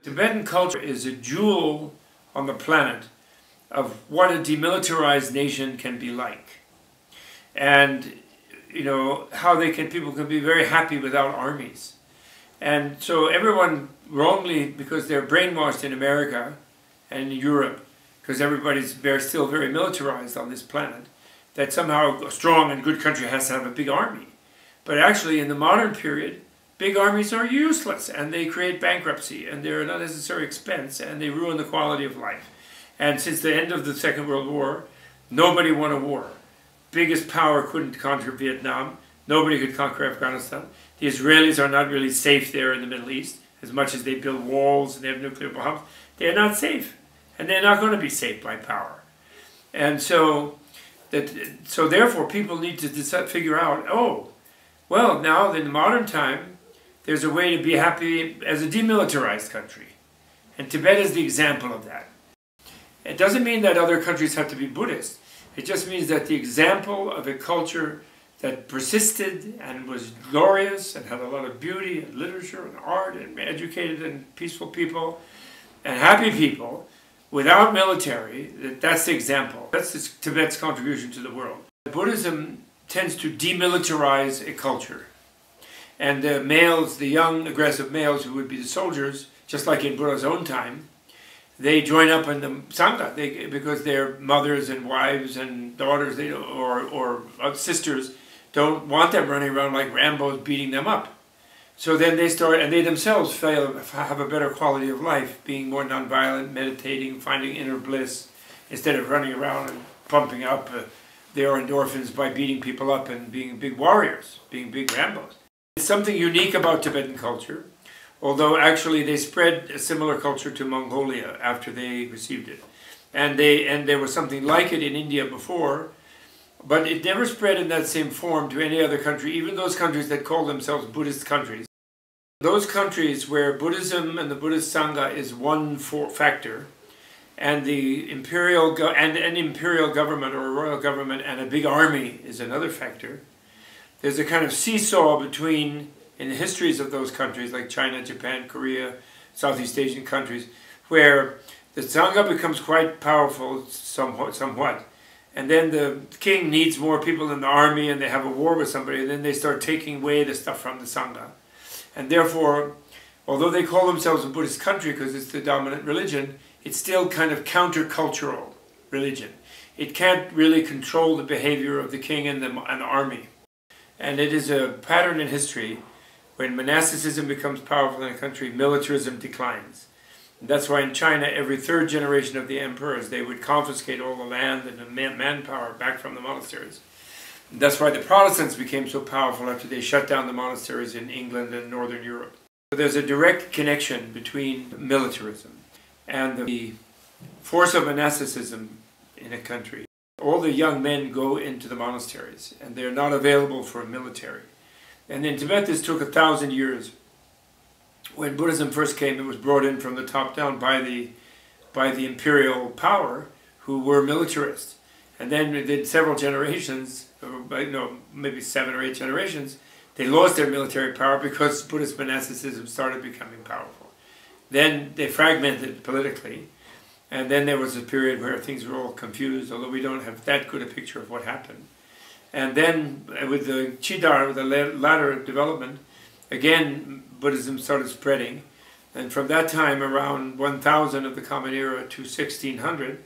Tibetan culture is a jewel on the planet of what a demilitarized nation can be like. And, you know, how people can be very happy without armies. And so everyone wrongly, because they're brainwashed in America and in Europe, because everybody's still very militarized on this planet, that somehow a strong and good country has to have a big army. But actually, in the modern period, big armies are useless, and they create bankruptcy, and they're an unnecessary expense, and they ruin the quality of life. And since the end of the Second World War, nobody won a war. Biggest power couldn't conquer Vietnam. Nobody could conquer Afghanistan. The Israelis are not really safe there in the Middle East, as much as they build walls and they have nuclear bombs. They're not safe, and they're not going to be safe by power. And so therefore, people need to figure out, oh, well, now in the modern time, there's a way to be happy as a demilitarized country. And Tibet is the example of that. It doesn't mean that other countries have to be Buddhist. It just means that the example of a culture that persisted and was glorious and had a lot of beauty and literature and art and educated and peaceful people and happy people without military, that's the example. That's Tibet's contribution to the world. Buddhism tends to demilitarize a culture. And the males, the young aggressive males who would be the soldiers, just like in Buddha's own time, they join up in the Sangha because their mothers and wives and daughters or sisters don't want them running around like Rambos beating them up. So then they start, and they themselves have a better quality of life, being more nonviolent, meditating, finding inner bliss, instead of running around and pumping up their endorphins by beating people up and being big warriors, being big Rambos. It's something unique about Tibetan culture, although actually they spread a similar culture to Mongolia after they received it. And there was something like it in India before, but it never spread in that same form to any other country, even those countries that call themselves Buddhist countries. Those countries where Buddhism and the Buddhist Sangha is one factor, and the imperial government or a royal government and a big army is another factor. There's a kind of seesaw between, in the histories of those countries like China, Japan, Korea, Southeast Asian countries, where the Sangha becomes quite powerful somewhat. And then the king needs more people in the army and they have a war with somebody, and then they start taking away the stuff from the Sangha. And therefore, although they call themselves a Buddhist country because it's the dominant religion, it's still kind of countercultural religion. It can't really control the behavior of the king and the army. And it is a pattern in history. When monasticism becomes powerful in a country, militarism declines. And that's why in China, every third generation of the emperors, they would confiscate all the land and the manpower back from the monasteries. And that's why the Protestants became so powerful after they shut down the monasteries in England and Northern Europe. So there's a direct connection between militarism and the force of monasticism in a country. All the young men go into the monasteries, and they're not available for a military. And in Tibet, this took 1,000 years. When Buddhism first came, it was brought in from the top down by the imperial power, who were militarists. And then within several generations, maybe 7 or 8 generations, they lost their military power because Buddhist monasticism started becoming powerful. Then they fragmented politically, and then there was a period where things were all confused, although we don't have that good a picture of what happened. And then with the Chidar, the latter development, again Buddhism started spreading. And from that time, around 1000 of the Common Era to 1600,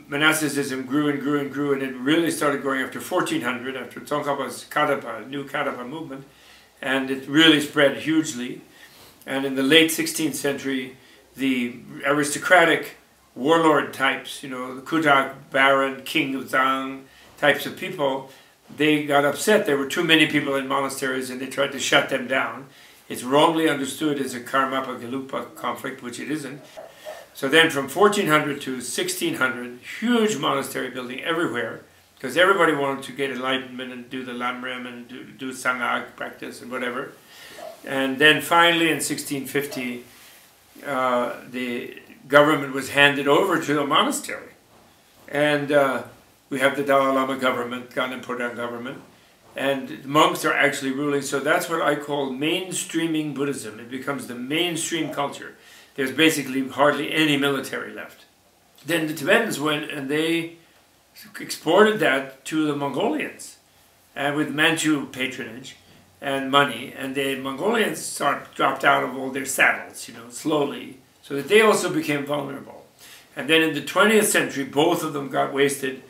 monasticism grew and grew and grew, and it really started growing after 1400, after Tsongkhapa's Kadapa, new Kadapa movement, and it really spread hugely. And in the late 16th century, the aristocratic warlord types, the Kudak, Baron, King of Zhang types of people, they got upset. There were too many people in monasteries and they tried to shut them down. It's wrongly understood as a Karmapa-Gelupa conflict, which it isn't. So then from 1400 to 1600, huge monastery building everywhere, because everybody wanted to get enlightenment and do the Lamrim and do Sangha practice and whatever. And then finally in 1650, the government was handed over to the monastery. And we have the Dalai Lama government, Ganapodang government, and monks are actually ruling. So that's what I call mainstreaming Buddhism. It becomes the mainstream culture. There's basically hardly any military left. Then the Tibetans went and they exported that to the Mongolians, and with Manchu patronage and money, and the Mongolians dropped out of all their saddles, slowly, so that they also became vulnerable. And then in the 20th century, both of them got wasted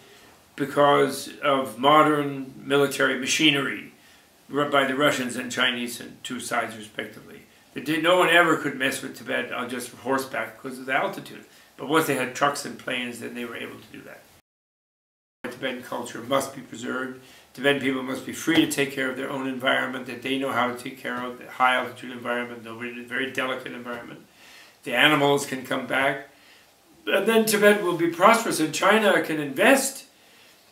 because of modern military machinery by the Russians and Chinese on two sides respectively. No one ever could mess with Tibet on just horseback because of the altitude. But once they had trucks and planes, then they were able to do that. Tibetan culture must be preserved. Tibetan people must be free to take care of their own environment, that they know how to take care of the high altitude environment, the very delicate environment. The animals can come back. And then Tibet will be prosperous, and China can invest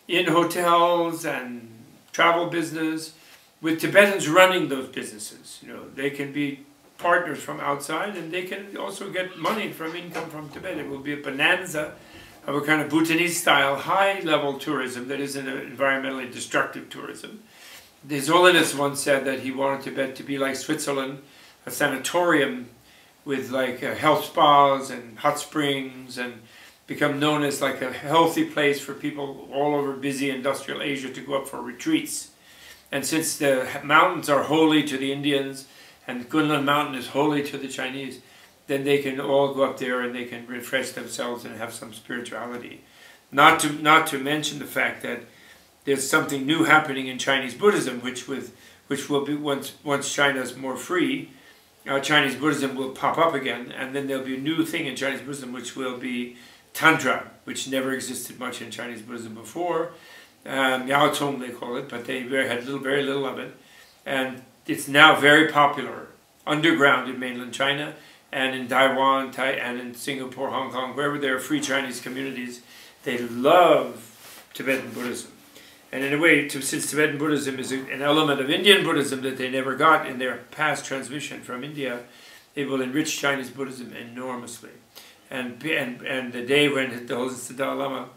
in hotels and travel business with Tibetans running those businesses. They can be partners from outside, and they can also get money from income from Tibet. It will be a bonanza of a kind of Bhutanese-style high-level tourism that isn't an environmentally destructive tourism. His Holiness once said that he wanted Tibet to be like Switzerland, a sanatorium with like health spas and hot springs, and become known as like a healthy place for people all over busy industrial Asia to go up for retreats. And since the mountains are holy to the Indians, and Kunlun Mountain is holy to the Chinese, then they can all go up there and they can refresh themselves and have some spirituality. Not to mention the fact that there's something new happening in Chinese Buddhism, which will be once China's more free, Chinese Buddhism will pop up again, and then there'll be a new thing in Chinese Buddhism, which will be Tantra, which never existed much in Chinese Buddhism before. Yao Tong they call it, but they had very little of it, and it's now very popular underground in mainland China, and in Taiwan, and in Singapore, Hong Kong, wherever there are free Chinese communities. They love Tibetan Buddhism. And in a way, since Tibetan Buddhism is an element of Indian Buddhism that they never got in their past transmission from India, it will enrich Chinese Buddhism enormously. And the day when the Dalai Lama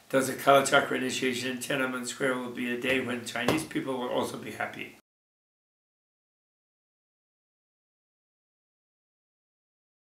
does a Kala Chakra initiation in Tiananmen Square will be a day when Chinese people will also be happy.